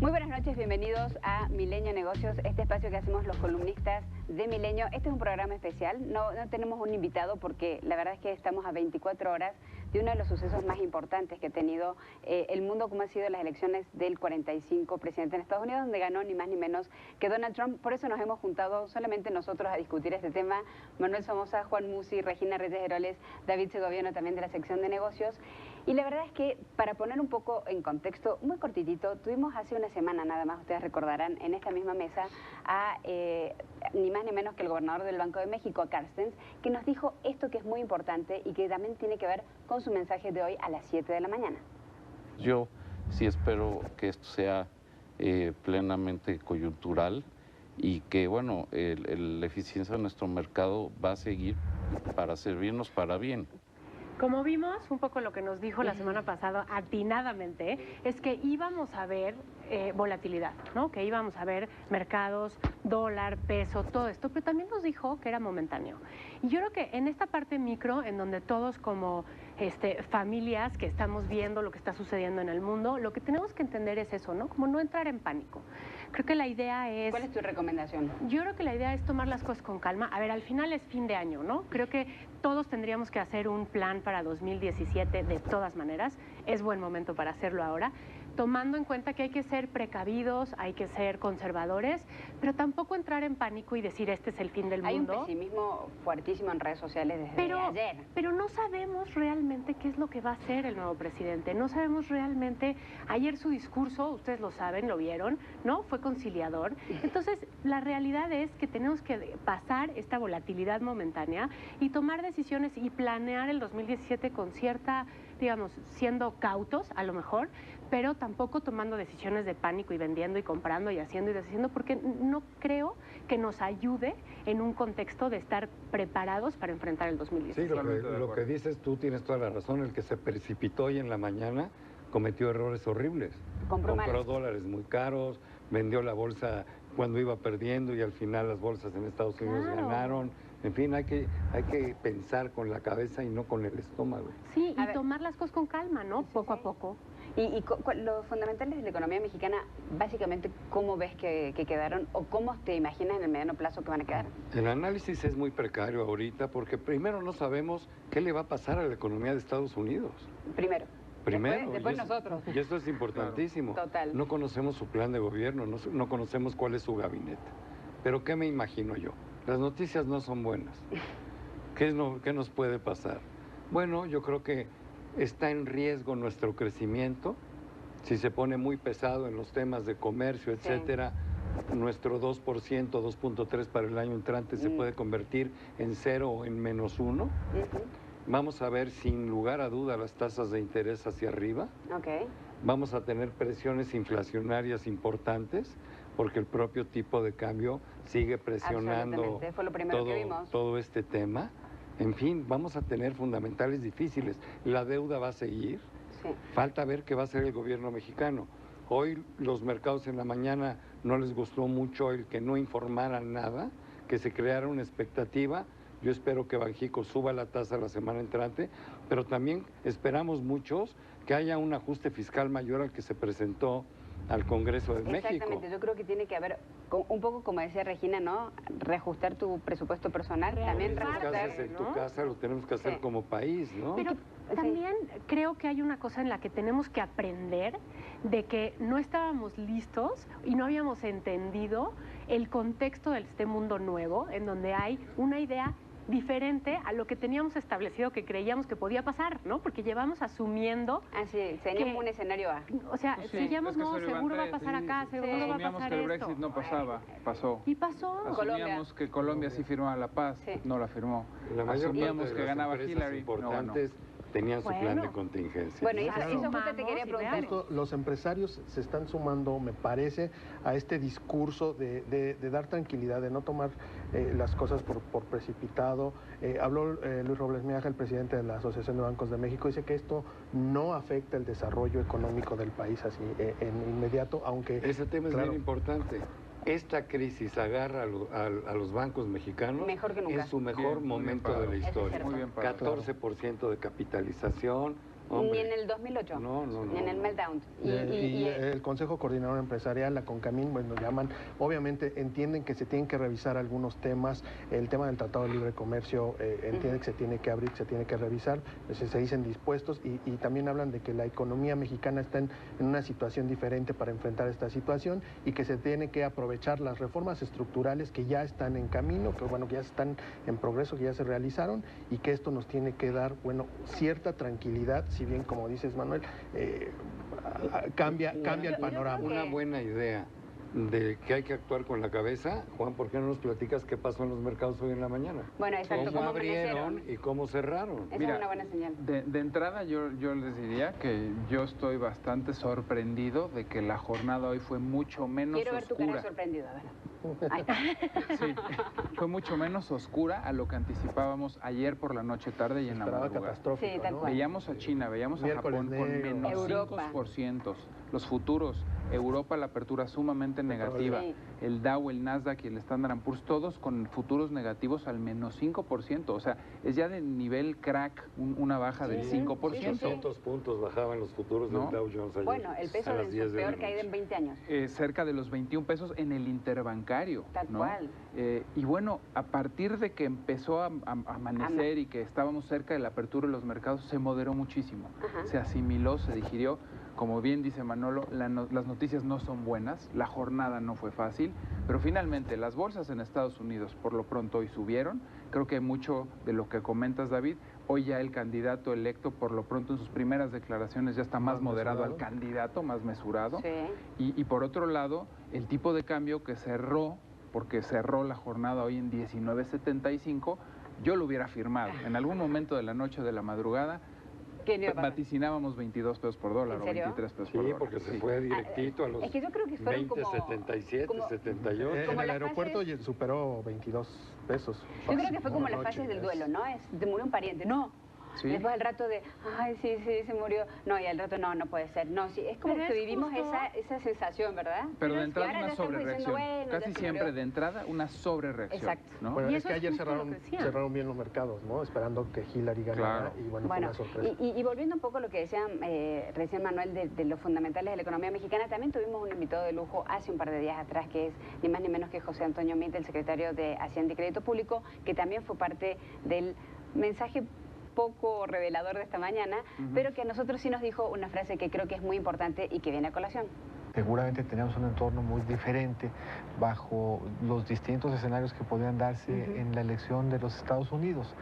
Muy buenas noches, bienvenidos a Milenio Negocios, este espacio que hacemos los columnistas de Milenio. Este es un programa especial, no tenemos un invitado porque la verdad es que estamos a 24 horas de uno de los sucesos más importantes que ha tenido el mundo, como han sido las elecciones del 45 presidente en Estados Unidos, donde ganó ni más ni menos que Donald Trump. Por eso nos hemos juntado solamente nosotros a discutir este tema. Manuel Somoza, Juan Musi, Regina Reyes Heroles, David Segoviano también de la sección de negocios. Y la verdad es que, para poner un poco en contexto, muy cortitito, tuvimos hace una semana nada más, ustedes recordarán, en esta misma mesa a ni más ni menos que el gobernador del Banco de México, a Carstens, que nos dijo esto que es muy importante y que también tiene que ver con su mensaje de hoy a las 7 de la mañana. Yo sí espero que esto sea plenamente coyuntural y que, bueno, la eficiencia de nuestro mercado va a seguir para servirnos para bien. Como vimos, un poco lo que nos dijo la semana pasada atinadamente, es que íbamos a ver volatilidad, ¿no? Que íbamos a ver mercados, dólar, peso, todo esto, pero también nos dijo que era momentáneo. Y yo creo que en esta parte micro, en donde todos como familias que estamos viendo lo que está sucediendo en el mundo, lo que tenemos que entender es eso, ¿no? Como no entrar en pánico. Creo que la idea es... ¿Cuál es tu recomendación? Yo creo que la idea es tomar las cosas con calma. A ver, al final es fin de año, ¿no? Creo que todos tendríamos que hacer un plan para 2017 de todas maneras. Es buen momento para hacerlo ahora, tomando en cuenta que hay que ser precavidos, hay que ser conservadores, pero tampoco entrar en pánico y decir este es el fin del mundo. Hay un pesimismo fuertísimo en redes sociales desde ayer. Pero no sabemos realmente qué es lo que va a hacer el nuevo presidente. No sabemos realmente. Ayer su discurso, ustedes lo saben, lo vieron, ¿no? Fue conciliador. Entonces, la realidad es que tenemos que pasar esta volatilidad momentánea y tomar decisiones y planear el 2017 con cierta, digamos, siendo cautos a lo mejor, pero tampoco tomando decisiones de pánico y vendiendo y comprando y haciendo y deshaciendo, porque no creo que nos ayude en un contexto de estar preparados para enfrentar el 2017. Sí, lo que dices tú tienes toda la razón. El que se precipitó hoy en la mañana cometió errores horribles. Compró dólares muy caros, vendió la bolsa cuando iba perdiendo y al final las bolsas en Estados Unidos ganaron. En fin, hay que pensar con la cabeza y no con el estómago. Sí, y tomar las cosas con calma, ¿no? Poco a poco. Y los fundamentales de la economía mexicana, básicamente, ¿cómo ves que quedaron o cómo te imaginas en el mediano plazo que van a quedar? El análisis es muy precario ahorita porque primero no sabemos qué le va a pasar a la economía de Estados Unidos. Primero. Después y nosotros. Y esto es importantísimo. Claro. Total. No conocemos su plan de gobierno, no conocemos cuál es su gabinete. Pero ¿qué me imagino yo? Las noticias no son buenas. ¿Qué nos puede pasar? Bueno, yo creo que está en riesgo nuestro crecimiento. Si se pone muy pesado en los temas de comercio, etcétera, nuestro 2%, 2.3 para el año entrante se puede convertir en 0 o en -1. Vamos a ver sin lugar a duda las tasas de interés hacia arriba. Vamos a tener presiones inflacionarias importantes porque el propio tipo de cambio sigue presionando Fue lo primero que vimos. todo este tema. En fin, vamos a tener fundamentales difíciles. La deuda va a seguir. Falta ver qué va a hacer el gobierno mexicano. Hoy los mercados en la mañana no les gustó mucho el que no informaran nada, que se creara una expectativa. Yo espero que Banxico suba la tasa la semana entrante, pero también esperamos muchos que haya un ajuste fiscal mayor al que se presentó al Congreso de México. Exactamente, yo creo que tiene que haber, un poco como decía Regina, ¿no? Reajustar tu presupuesto personal, también reajustar... En tu casa lo tenemos que hacer como país, ¿no? Pero también creo que hay una cosa en la que tenemos que aprender de que no estábamos listos y no habíamos entendido el contexto de este mundo nuevo, en donde hay una idea diferente a lo que teníamos establecido que creíamos que podía pasar, ¿no? Porque llevamos asumiendo... teníamos un escenario A. O sea, seguíamos, no, seguro va a pasar acá, seguro va a pasar Asumíamos que el Brexit no pasaba, pasó. Y pasó. Asumíamos que Colombia sí firmaba la paz, no la firmó. Asumíamos que ganaba Hillary, no ganó. Tenían su plan de contingencia. Bueno, eso justo te quería preguntar. Los empresarios se están sumando, me parece, a este discurso de dar tranquilidad, de no tomar las cosas por precipitado. Habló Luis Robles Miaja, el presidente de la Asociación de Bancos de México, dice que esto no afecta el desarrollo económico del país así en inmediato, aunque... Ese tema es bien importante. Esta crisis agarra a los bancos mexicanos mejor que nunca. en su mejor momento de la historia. 14% 14% de capitalización, Ni en el 2008. Ni en el meltdown. Y el Consejo Coordinador Empresarial, la CONCAMIN, bueno, llaman, obviamente entienden que se tienen que revisar algunos temas, el tema del Tratado de Libre Comercio entiende que se tiene que abrir, se tiene que revisar, se dicen dispuestos y también hablan de que la economía mexicana está en una situación diferente para enfrentar esta situación y que se tiene que aprovechar las reformas estructurales que ya están en camino, que bueno, que ya están en progreso, que ya se realizaron y que esto nos tiene que dar, bueno, cierta tranquilidad, si bien como dices Manuel, cambia el panorama. Una buena idea de que hay que actuar con la cabeza. Juan, ¿por qué no nos platicas qué pasó en los mercados hoy en la mañana? Bueno, exacto, ¿Cómo abrieron y cómo cerraron? Esa es una buena señal. De entrada yo les diría que yo estoy bastante sorprendido de que la jornada hoy fue mucho menos Quiero ver tu oscura. cara sorprendida, a ver. Ahí está. Sí, fue mucho menos oscura a lo que anticipábamos ayer por la noche tarde y en la madrugada. Catastrófico, Sí, tal ¿no? cual. Veíamos a China, veíamos a Miércoles Japón con negro. menos Europa. 5%. Los futuros, Europa la apertura sumamente negativa. Sí. El Dow, el Nasdaq y el Standard & Poor's, todos con futuros negativos al menos 5%. O sea, es ya de nivel crack una baja del 5%. 800 puntos bajaban los futuros ¿No? del Dow Jones ayer. Bueno, el peso a de las 10 su de la peor caída noche. en 20 años. Cerca de los 21 pesos en el interbancario. Tal ¿no? cual. Y bueno, a partir de que empezó a amanecer y que estábamos cerca de la apertura de los mercados, se moderó muchísimo. Ajá. Se asimiló, se digirió. Como bien dice Manolo, las noticias no son buenas, la jornada no fue fácil, pero finalmente las bolsas en Estados Unidos por lo pronto hoy subieron. Creo que mucho de lo que comentas, David, hoy ya el candidato electo por lo pronto en sus primeras declaraciones ya está más moderado al candidato, más mesurado. Sí. Y por otro lado, el tipo de cambio que cerró, porque cerró la jornada hoy en 19.75, yo lo hubiera firmado. En algún momento de la noche o de la madrugada, vaticinábamos 22 pesos por dólar o 23 pesos por dólar. Sí, porque se fue directito a los es que yo creo que fueron 20, 77, 78. En el aeropuerto superó 22 pesos. Yo creo que fue como las fases del duelo, ¿no? Te murió un pariente, no. Sí. Después al rato de, ay, sí, se murió. No, y al rato, no puede ser. No, sí, es como que vivimos esa sensación, ¿verdad? Pero de entrada una sobrereacción. Casi siempre de entrada una sobrereacción. Exacto. ¿no? Bueno, Y es que ayer cerraron bien los mercados, ¿no? Esperando que Hillary ganara y bueno, fue una sorpresa. Y volviendo un poco a lo que decía recién Manuel de los fundamentales de la economía mexicana, también tuvimos un invitado de lujo hace un par de días atrás, que es ni más ni menos que José Antonio Meade, el secretario de Hacienda y Crédito Público, que también fue parte del mensaje poco revelador de esta mañana, pero que a nosotros sí nos dijo una frase que creo que es muy importante y que viene a colación. Seguramente tenemos un entorno muy diferente bajo los distintos escenarios que podrían darse en la elección de los Estados Unidos.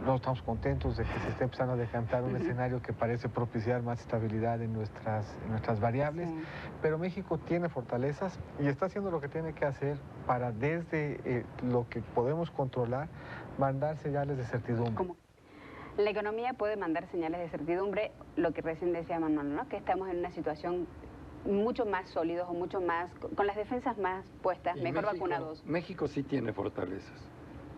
No estamos contentos de que se esté empezando a decantar un escenario que parece propiciar más estabilidad en nuestras variables, pero México tiene fortalezas y está haciendo lo que tiene que hacer para desde lo que podemos controlar mandar señales de certidumbre. ¿Cómo? La economía puede mandar señales de certidumbre, lo que recién decía Manuel, ¿no? Que estamos en una situación mucho más sólidos o mucho más, con las defensas más puestas, mejor vacunados. México sí tiene fortalezas,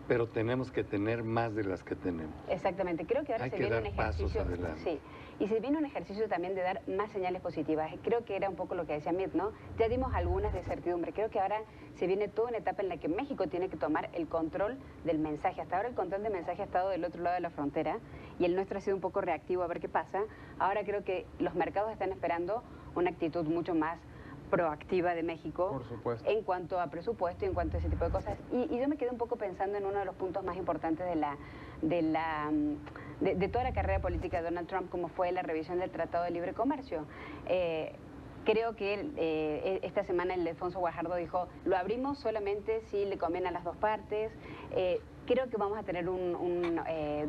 pero tenemos que tener más de las que tenemos. Exactamente, creo que ahora se viene un ejercicio, sí, y se viene un ejercicio también de dar más señales positivas. Creo que era un poco lo que decía Meade, ¿no? Ya dimos algunas de certidumbre, creo que ahora se viene toda una etapa en la que México tiene que tomar el control del mensaje. Hasta ahora el control del mensaje ha estado del otro lado de la frontera y el nuestro ha sido un poco reactivo a ver qué pasa. Ahora creo que los mercados están esperando una actitud mucho más proactiva de México. Por supuesto. En cuanto a presupuesto y en cuanto a ese tipo de cosas. Y yo me quedé un poco pensando en uno de los puntos más importantes de toda la carrera política de Donald Trump, como fue la revisión del Tratado de Libre Comercio. Creo que esta semana el Alfonso Guajardo dijo, lo abrimos solamente si le conviene a las dos partes. Creo que vamos a tener un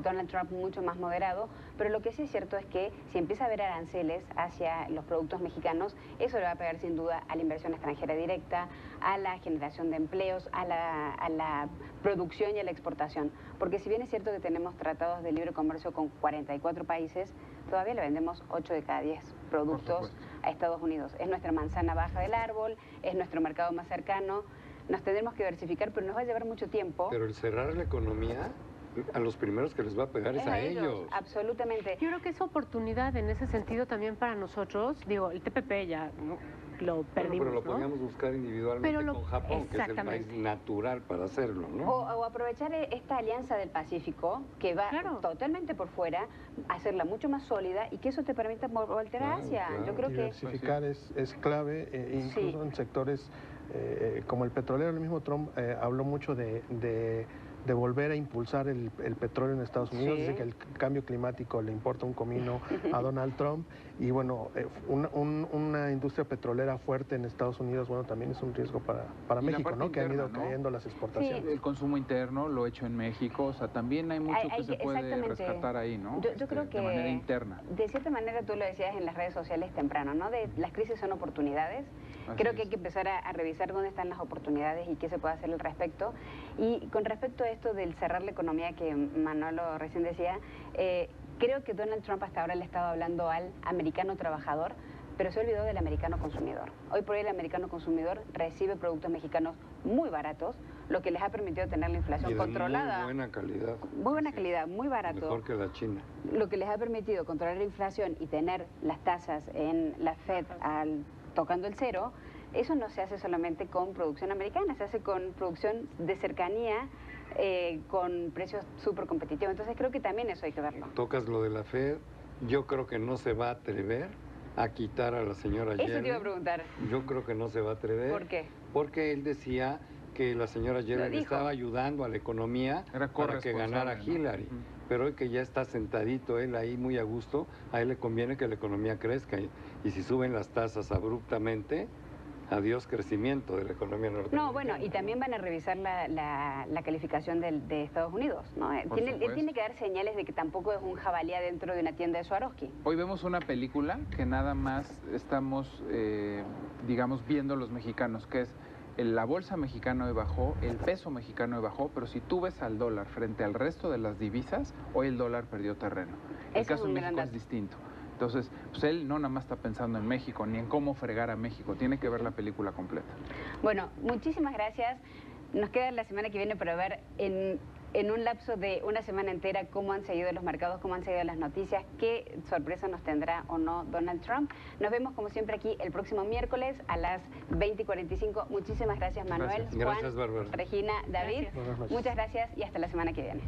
Donald Trump mucho más moderado, pero lo que sí es cierto es que si empieza a haber aranceles hacia los productos mexicanos, eso le va a pegar sin duda a la inversión extranjera directa, a la generación de empleos, a la producción y a la exportación. Porque si bien es cierto que tenemos tratados de libre comercio con 44 países, todavía le vendemos 8 de cada 10 productos a Estados Unidos. Es nuestra manzana baja del árbol, es nuestro mercado más cercano. Nos tendremos que diversificar, pero nos va a llevar mucho tiempo. Pero el cerrar la economía, a los primeros que les va a pegar es a ellos. Absolutamente. Yo creo que es oportunidad en ese sentido también para nosotros. Digo, el TPP ya lo perdimos, Pero lo ¿no? podríamos buscar individualmente con Japón, que es el país natural para hacerlo, ¿no? O aprovechar esta alianza del Pacífico, que va totalmente por fuera, hacerla mucho más sólida y que eso te permita voltear a Asia. Yo creo que diversificar es clave, incluso en sectores como el petrolero. El mismo Trump habló mucho de volver a impulsar el petróleo en Estados Unidos. Dice que el cambio climático le importa un comino a Donald Trump. Y bueno, una industria petrolera fuerte en Estados Unidos, bueno, también es un riesgo para México, ¿no? Que han ido cayendo las exportaciones. El consumo interno, lo hecho en México, o sea, también hay mucho que se puede rescatar ahí, ¿no? Yo creo que de manera interna. De cierta manera tú lo decías en las redes sociales temprano, ¿no? De las crisis son oportunidades. Creo que hay que empezar a revisar dónde están las oportunidades y qué se puede hacer al respecto. Y con respecto a esto del cerrar la economía que Manolo recién decía, creo que Donald Trump hasta ahora le ha estado hablando al americano trabajador, pero se olvidó del americano consumidor. Hoy por hoy el americano consumidor recibe productos mexicanos muy baratos, lo que les ha permitido tener la inflación controlada. Muy buena calidad. Muy buena calidad, muy barato. Mejor que la China. Lo que les ha permitido controlar la inflación y tener las tasas en la Fed tocando el cero. Eso no se hace solamente con producción americana, se hace con producción de cercanía, con precios súper competitivos. Entonces creo que también eso hay que verlo. Tocas lo de la Fed, yo creo que no se va a atrever a quitar a la señora Yellen. Eso te iba a preguntar. Yo creo que no se va a atrever. ¿Por qué? Porque él decía que la señora Yellen estaba ayudando a la economía para que ganara Hillary. Pero hoy que ya está sentadito él ahí muy a gusto, a él le conviene que la economía crezca. Y si suben las tasas abruptamente, adiós crecimiento de la economía norteamericana. No, bueno, y también van a revisar la calificación de Estados Unidos, ¿no? Él tiene que dar señales de que tampoco es un jabalí dentro de una tienda de Swarovski. Hoy vemos una película que nada más estamos, digamos, viendo los mexicanos, que es la bolsa mexicana hoy bajó, el peso mexicano hoy bajó, pero si tú ves al dólar frente al resto de las divisas, hoy el dólar perdió terreno. El caso de México es distinto. Entonces, pues él no nada más está pensando en México, ni en cómo fregar a México, tiene que ver la película completa. Bueno, muchísimas gracias. Nos queda la semana que viene para ver en un lapso de una semana entera cómo han seguido los mercados, cómo han seguido las noticias, qué sorpresa nos tendrá o no Donald Trump. Nos vemos como siempre aquí el próximo miércoles a las 20:45. Muchísimas gracias, Manuel, Gracias, Juan, Bárbara. Regina, David. Gracias. Muchas gracias y hasta la semana que viene.